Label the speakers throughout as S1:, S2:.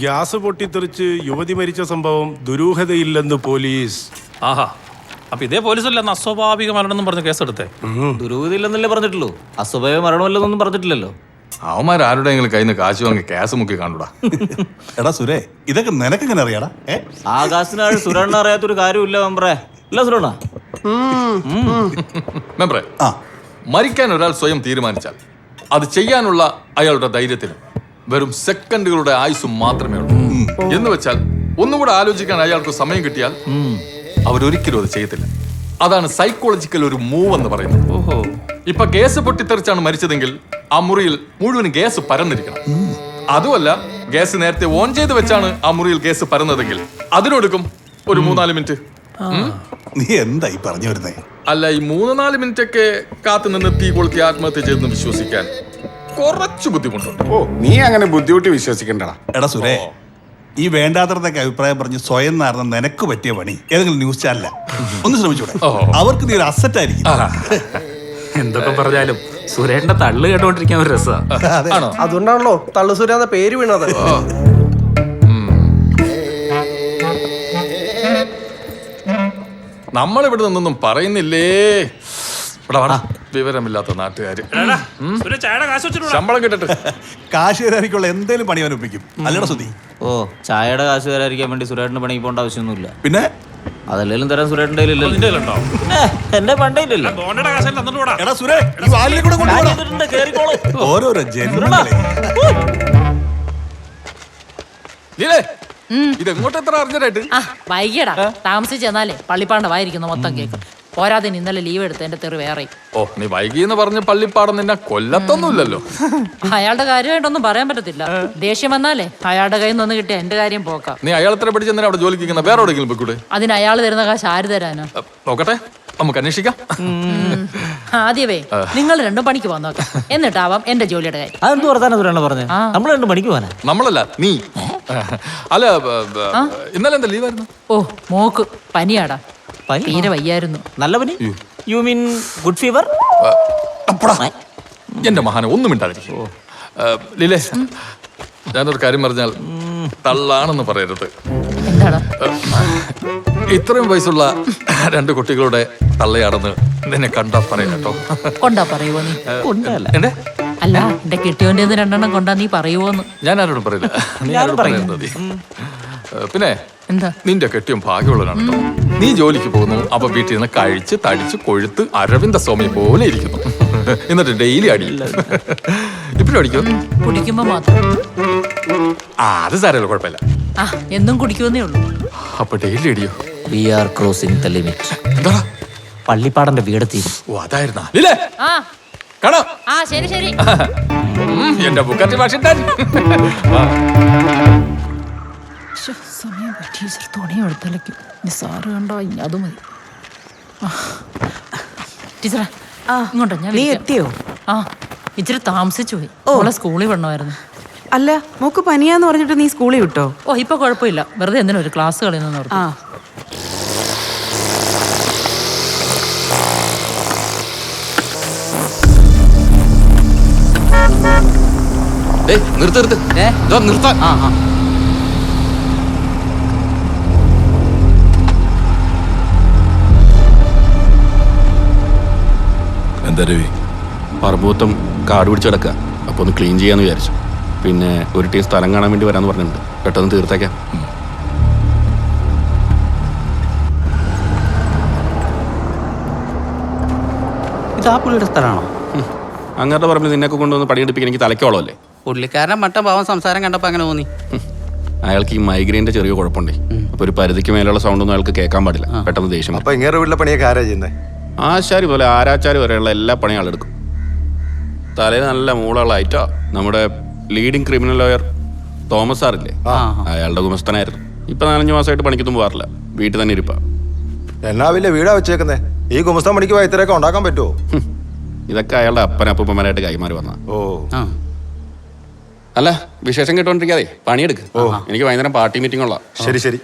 S1: Gas പൊട്ടിത്തെറിച്ച് യുവതി മരിച്ച സംഭവം ദുരൂഹതയില്ലെന്ന് പോലീസ്.
S2: ആഹാ, അപ്പൊ ഇതേ പോലീസല്ല അസ്വാഭാവിക മരണം പറഞ്ഞ കേസെടുത്തേ.
S3: ദുരൂഹതയില്ലെന്നല്ലേ പറഞ്ഞിട്ടുള്ളൂ, അസ്വാഭാവിക മരണമല്ലെന്നൊന്നും പറഞ്ഞിട്ടില്ലല്ലോ.
S4: അവന്മാരാരുടെയെങ്കിലും കയ്യിൽ നിന്ന് കാശ് വാങ്ങി കേസ് മുക്കി കാണൂടാ.
S5: എടാ സുരേ, ഇതൊക്കെ നിനക്കെങ്ങനെ അറിയാടാ?
S3: ആകാശനാട് സുരണ്ണ അറിയാത്തൊരു കാര്യമില്ല മെമ്പറേ. ഇല്ല സുരണ്ണ
S4: മെമ്പറേ, മരിക്കാൻ ഒരാൾ സ്വയം തീരുമാനിച്ചാൽ അത് ചെയ്യാനുള്ള അയാളുടെ ധൈര്യത്തിന് വെറും സെക്കൻഡുകളുടെ ആയുസ്സും മാത്രമേ ഉള്ളൂ. എന്ന് വെച്ചാൽ ഒന്നുകൂടെ ആലോചിക്കാൻ അയാൾക്ക് സമയം കിട്ടിയാൽ അവരൊരിക്കലും അത് ചെയ്യത്തില്ല. അതാണ് സൈക്കോളജിക്കൽ ഒരു മൂവ് എന്ന് പറയുന്നത്.
S2: ഓഹോ,
S4: ഇപ്പൊ ഗ്യാസ് പൊട്ടിത്തെറിച്ചാണ് മരിച്ചതെങ്കിൽ ആ മുറിയിൽ മുഴുവൻ ഗ്യാസ് പരന്നിരിക്കണം. അതുമല്ല, ഗ്യാസ് നേരത്തെ ഓൺ ചെയ്ത് വെച്ചാണ് ആ മുറിയിൽ ഗ്യാസ് പരന്നതെങ്കിൽ അതിനൊടുക്കും ഒരു 3-4 മിനിറ്റ്.
S5: നീ എന്താ ഈ പറഞ്ഞു വരുന്നേ?
S4: അല്ല, ഈ 3-4 മിനിറ്റ് ഒക്കെ കാത്തു നിന്ന് തീ കൊളുത്തി ആത്മഹത്യ ചെയ്തെന്ന് വിശ്വസിക്കാൻ കുറച്ച് ബുദ്ധിമുട്ടുണ്ട്.
S1: ഓ, നീ അങ്ങനെ ബുദ്ധിമുട്ടി വിശ്വസിക്കണ്ടടാ.
S5: എടാ സുരേ, ഈ വേണ്ടാത്തരത്തൊക്കെ അഭിപ്രായം പറഞ്ഞ് സ്വയം നാർന്ന നിനക്ക് പറ്റിയ പണി ഏതെങ്കിലും ന്യൂസ് ചാനല ഒന്ന് ശ്രമിച്ചൂടെ? അവർക്ക് നീ ഒരു അസറ്റ് ആയിരിക്കും.
S6: എന്തൊക്കെ പറഞ്ഞാലും സുരേഷിന്റെ തള്ളു കേട്ടോണ്ടിരിക്കാൻ ഒരു രസമാണ്.
S7: അതുകൊണ്ടാണല്ലോ തള്ളു സുര എന്ന പേര് വീണത്.
S4: നമ്മളിവിടെ നിന്നൊന്നും പറയുന്നില്ലേ. വിവരമില്ലാത്ത നാട്ടുകാര് ശമ്പളം കിട്ടട്ടെ.
S5: കാശ് തരാനിക്കുള്ള എന്തേലും പണി അവൻ ഒപ്പിക്കും. അല്ലടാ സുധി?
S3: ഓ, ചായയുടെ കാശ് തരാതിരിക്കാൻ വേണ്ടി സുരേഷിന് പണിക്ക് പോകേണ്ട ആവശ്യമൊന്നുമില്ല.
S5: പിന്നെ
S3: അതല്ലേലും തരാൻ സുരേഷിന്റെ ഇല്ലല്ലോ. എന്റെ പണ്ടയില്ലല്ലോ.
S5: എടാ സുരേ, ഈ വാലിനെ കൂടെ കൊണ്ടുപോടാ. ഓരോരോ ജന്മങ്ങളെ.
S4: ഇത് എങ്ങോട്ട് എത്ര അറിഞ്ഞതായിട്ട്
S8: വൈകിയടാ, താമസിച്ച് ചെന്നാലേ പള്ളിപ്പാണ്ട് വായിരിക്കുന്നു മൊത്തം കേൾക്കും. പോരാതെ ഇന്നലെ ലീവ് എടുത്ത് എന്റെ തെറി വേറെ.
S4: ഓ, നീ വൈകിന്ന് പറഞ്ഞ പള്ളിപ്പാടം നിന്നെ കൊല്ലത്തൊന്നുമില്ലല്ലോ.
S8: അയാളുടെ കാര്യമായിട്ടൊന്നും പറയാൻ പറ്റത്തില്ല. ദേഷ്യം വന്നാലേ അയാളുടെ കയ്യിൽ നിന്ന് കിട്ടിയ എന്റെ കാര്യം പോക്കാം.
S4: നീ അയാളെത്ര പഠിച്ചെന്തിനാ അവിടെ ജോലിക്ക് വേറെ എവിടെയെങ്കിലും പോയിക്കൂടെ?
S8: അതിന് അയാൾ തരുന്ന കാശ് ആര് തരാനാ?
S4: നോക്കട്ടെ, നമുക്ക് അന്വേഷിക്കാം.
S8: ആദ്യമേ നിങ്ങൾ രണ്ടും പണിക്ക് പോകാൻ നോക്കാം, എന്നിട്ടാവാം എന്റെ ജോലിയുടെ കാര്യം.
S3: അതെന്ത് വർത്താനം സുരണ്ണ പറഞ്ഞേ? നമ്മൾ രണ്ടും പണിക്ക് പോകാനാ?
S4: നമ്മളല്ല, നീ. അല്ല, ഇന്നലെ എന്താ ലീവായിരുന്നു?
S8: ഓ, മോക്ക് പനിയാടാ, തീരെ വയ്യായിരുന്നു.
S3: നല്ല പനി? You mean good fever?
S4: എന്റെ മഹാനെ, ഒന്നും മിണ്ടാതിരിക്കും. ലീലേ, ഞാനൊരു കാര്യം പറഞ്ഞാൽ തള്ളാണെന്ന് പറയരുത്.
S8: എന്താടാ?
S4: ഇത്രയും വയസ്സുള്ള 2 കുട്ടികളുടെ തള്ളയാണെന്ന് നിന്നെ കണ്ടാ പറയാം കേട്ടോ.
S8: കൊണ്ടാ പറയുവോ നീ?
S4: എന്റെ
S8: അല്ല, എന്റെ കെട്ടിയോന്റെ 2 കൊണ്ടാ നീ പറയുവോന്ന്?
S4: ഞാൻ ആരോടും പറയില്ല. നീ ആരോടും പറയുന്നത്. പിന്നെ
S8: എന്താ?
S4: നിന്റെ കെട്ടിയും ഭാഗ്യമുള്ളവരാണ് കേട്ടോ. നീ ജോലിക്ക് പോകുന്നു, അപ്പൊ വീട്ടിൽ നിന്ന് കഴിച്ച് തടിച്ച് കൊഴുത്ത് അരവിന്ദ സ്വാമി പോലെ ഇരിക്കുന്നു. എന്നിട്ട് ഡെയിലി അടിയില്ല. ഇപ്പഴും അടിക്കോ?
S8: കുടിക്കുമ്പോ മാത്രം.
S4: അത് സാരല്ലോ, കുഴപ്പമില്ല.
S8: എന്നും കുടിക്കുമെന്നേ ഉള്ളൂ.
S4: അപ്പൊ ഡെയിലി അടിയോ?
S3: We are crossing the limit. എന്താ? പള്ളിപ്പാടന്റെ വീടെത്തി.
S4: ഓ, അതായിരുന്നാ ലീലേ? കാണാം.
S8: ശരി ശരി.
S4: എന്റെ ബുക്കറ്റ് ഭാഷ
S8: സമയം ടീച്ചർ തുണി എടുത്തലയ്ക്കും. സാറ് കണ്ടോ, അതും മതി. ടീച്ചറെ ഇങ്ങോട്ടോ.
S9: നീ എത്തിയോ?
S8: ഇച്ചിരി താമസിച്ചു പോയി. ഓളെ സ്കൂളിൽ വിടണമായിരുന്നു.
S9: അല്ല, മോക്ക് പനിയാന്ന് പറഞ്ഞിട്ട് നീ സ്കൂളിൽ വിട്ടോ?
S8: ഓ, ഇപ്പൊ കുഴപ്പമില്ല. വെറുതെ എന്തിനാ ഒരു ക്ലാസ് കളയുന്നെന്ന് പറഞ്ഞു.
S4: നിർത്താൻ.
S10: എന്താ രവി? പറമ്പൂത്തം കാട് പിടിച്ച് കിടക്കുക. അപ്പോൾ ഒന്ന് ക്ലീൻ ചെയ്യാന്ന് വിചാരിച്ചു. പിന്നെ ഒരു ടീം സ്ഥലം കാണാൻ വേണ്ടി വരാമെന്ന് പറഞ്ഞിട്ടുണ്ട്. പെട്ടെന്ന് തീർത്തേക്കാം.
S3: ഇതാ പുള്ളിയുടെ സ്ഥലമാണോ?
S10: അങ്ങനത്തെ പറമ്പിൽ നിന്നൊക്കെ കൊണ്ടുവന്ന് പണിയെടുപ്പിക്കാൻ എനിക്ക് തലയ്ക്കോളമല്ലേ.
S9: പുള്ളിക്കാരൻ മട്ട പാവം സംസാരം കണ്ടപ്പോൾ അങ്ങനെ തോന്നി.
S10: അയാൾക്ക് ഈ മൈഗ്രെയിൻ്റെ ചെറിയ കുഴപ്പമുണ്ടേ. അപ്പോൾ ഒരു പരിധിക്ക് മേലുള്ള സൗണ്ടൊന്നും അയാൾക്ക് കേൾക്കാൻ പാടില്ല. പെട്ടെന്ന് ദേഷ്യം.
S1: അപ്പൊ ഇങ്ങനെ വീട്ടിലെ പണിയൊക്കെ ആരാ ചെയ്യുന്നത്?
S10: ആശാരി പോലെ ആരാച്ചാരി വരെയുള്ള എല്ലാ പണിയും ആളെടുക്കും. തലേന്ന് നല്ല മൂളകളായിട്ടോ. നമ്മുടെ ലീഡിങ് ക്രിമിനൽ ലോയർ തോമസ് സാറില്ലേ, അയാളുടെ ഗുമസ്തനായിരുന്നു. ഇപ്പൊ 4-5 മാസമായിട്ട് പണിക്കൊന്നും പോകാറില്ല. വീട്ടിൽ തന്നെ ഇരിപ്പാ.
S1: എന്നാ വലിയ വീടാ വെച്ചേക്കുന്നേ. ഈ ഗുമസ്താൻ പണിക്ക് പോയി ഇത്രയൊക്കെ ഉണ്ടാക്കാൻ പറ്റുമോ?
S10: ഇതൊക്കെ അയാളുടെ അപ്പനപ്പൂപ്പന്മാരായിട്ട് കൈമാറി വന്ന.
S1: ഓ,
S10: അല്ല, വിശേഷം കേട്ടോണ്ടിരിക്കാതെ പണിയെടുക്ക്. എനിക്ക് വൈകുന്നേരം പാർട്ടി മീറ്റിംഗ് ഉള്ള.
S1: ശരി ശരി.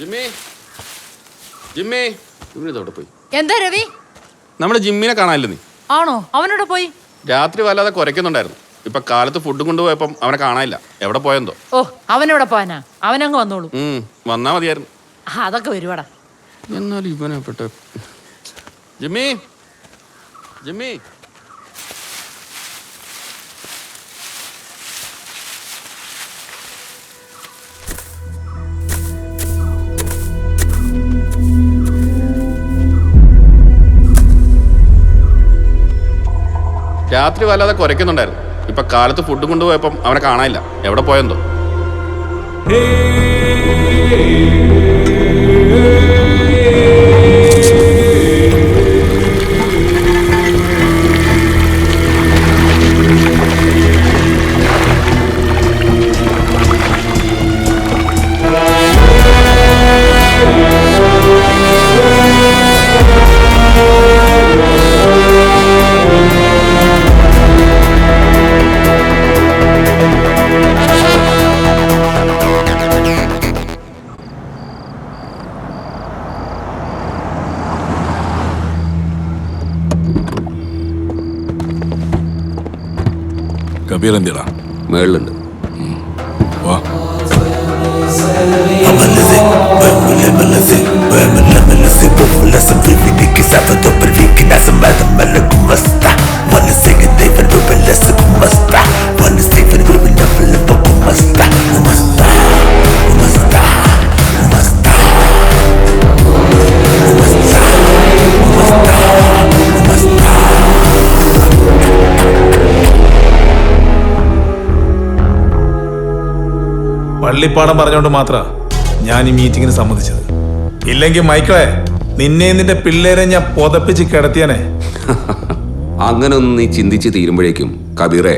S10: ജിമ്മി ജിമ്മി ഇവനിതോടെ പോയി.
S8: എന്താ രവി?
S10: നമ്മുടെ ജിമ്മിനെ കാണാനില്ല നീ?
S8: ആണോ? അവനോട് പോയി.
S10: രാത്രി വല്ലാതെ കുരയ്ക്കുന്നുണ്ടായിരുന്നു. ഇപ്പൊ കാലത്ത് ഫുഡ് കൊണ്ടുപോയപ്പം അവനെ കാണാനില്ല. എവിടെ പോയെന്തോ?
S8: ഓ, അവനെവിടെ പോവാനാ? അവനങ്ങ് വന്നോളൂ.
S10: വന്നാ മതിയായിരുന്നു.
S8: അതൊക്കെ വരുവാടാ.
S10: എന്നാലും ഇവനെ പെട്ട ജിമ്മി ജിമ്മി രാത്രി വല്ലാതെ കുരയ്ക്കുന്നുണ്ടായിരുന്നു. ഇപ്പൊ കാലത്ത് ഫുഡ് കൊണ്ടുപോയപ്പം അവനെ കാണാനില്ല. എവിടെ പോയെന്തോ?
S1: കബീർ എന്തിടാ?
S10: മേളിലുണ്ട്.
S1: വാ.
S11: പള്ളിപ്പാടം പറഞ്ഞുകൊണ്ട് മാത്രം ഞാൻ ഈ മീറ്റിങ്ങിന് സമ്മതിച്ചത്. ഇല്ലെങ്കിൽ മൈക്കിളെ, നിന്നെ നിന്റെ പിള്ളേരെ ഞാൻ പുതപ്പിച്ച് കിടത്തിയാനെ.
S10: അങ്ങനെ ഒന്ന് നീ ചിന്തിച്ച് തീരുമ്പോഴേക്കും കബീറെ,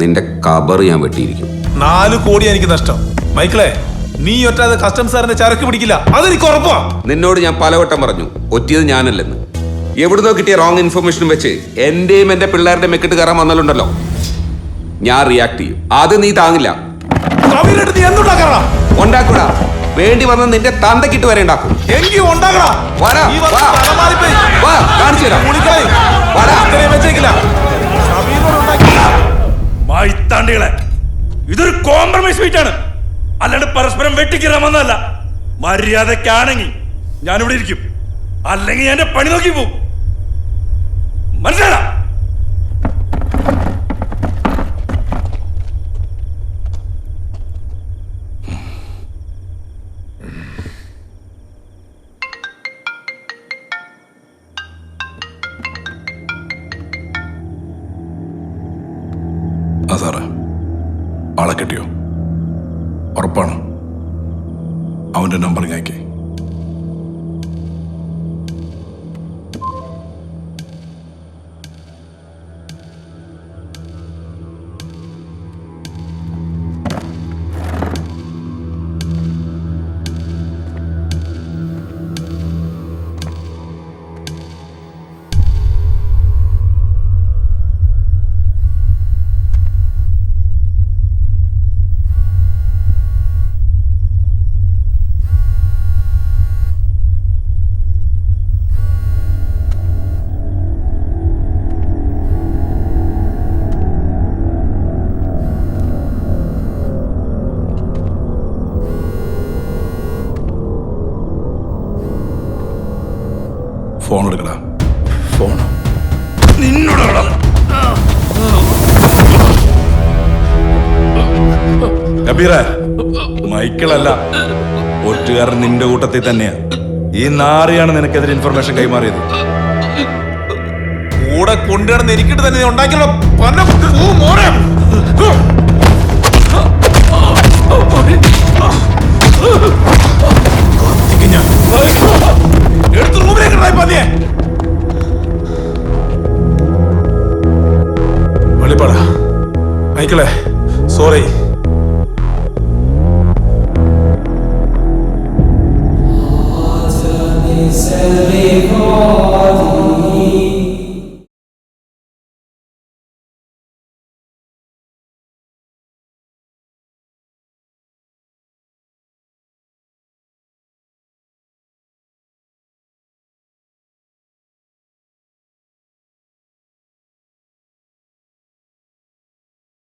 S10: നിന്റെ കബർ ഞാൻ വെട്ടിയിരിക്കും.
S11: 4 കോടി എനിക്ക് നഷ്ടം. മൈക്കിളെ, നീ ഒറ്റാതെ കസ്റ്റംസാറിന്റെ ചരക്ക് പിടിക്കില്ല, അതെനിക്ക് ഉറപ്പാ.
S10: നിന്നോട് ഞാൻ പലവട്ടം പറഞ്ഞു ഒറ്റിയത് ഞാനല്ലെന്ന്. എവിടുന്നോ കിട്ടിയ റോങ് ഇൻഫർമേഷനും വെച്ച് എന്റെയും എന്റെ പിള്ളേരുടെ മെക്കിട്ട് കയറാൻ വന്നാലുണ്ടല്ലോ, ഞാൻ റിയാക്ട് ചെയ്യും. അത് നീ താങ്ങില്ല. ഉണ്ടാക്കൂടാ. വേണ്ടി വന്ന നിന്റെ തന്തക്കിട്ട് വരെ ഉണ്ടാക്കും.
S1: ഇതൊരു കോംപ്രമൈസ് മീറ്റാണ്, അല്ലാണ്ട് പരസ്പരം വെട്ടിക്കിറാമെന്നല്ല. മര്യാദക്കാണെങ്കിൽ ഞാനിവിടെ ഇരിക്കും, അല്ലെങ്കിൽ ഞാൻ എന്റെ പണി നോക്കി പോവും. മനസ്സിലാ? സാറേ, ആളെ കിട്ടിയോ? ഉറപ്പാണ്? അവന്റെ നമ്പർ ഞാക്കേ.
S11: ഫോൺ എടുക്കടാ. ഫോൺ
S1: നിന്നോടാണ് കബീറ, മൈക്കിളല്ല, ഒറ്റുകാരൻ നിന്റെ കൂട്ടത്തിൽ തന്നെയാ. ഈ നാറിയാണ് നിനക്കെതിരെ ഇൻഫർമേഷൻ കൈമാറിയത്.
S11: കൂടെ കൊണ്ടുവന്ന് എനിക്കിട്ട് തന്നെ ഉണ്ടാക്കിയുള്ള എടുത്ത് റൂമിലേക്ക് പന്നിയെ വെളിപ്പാടാ. മൈക്കിളെ, സോറി.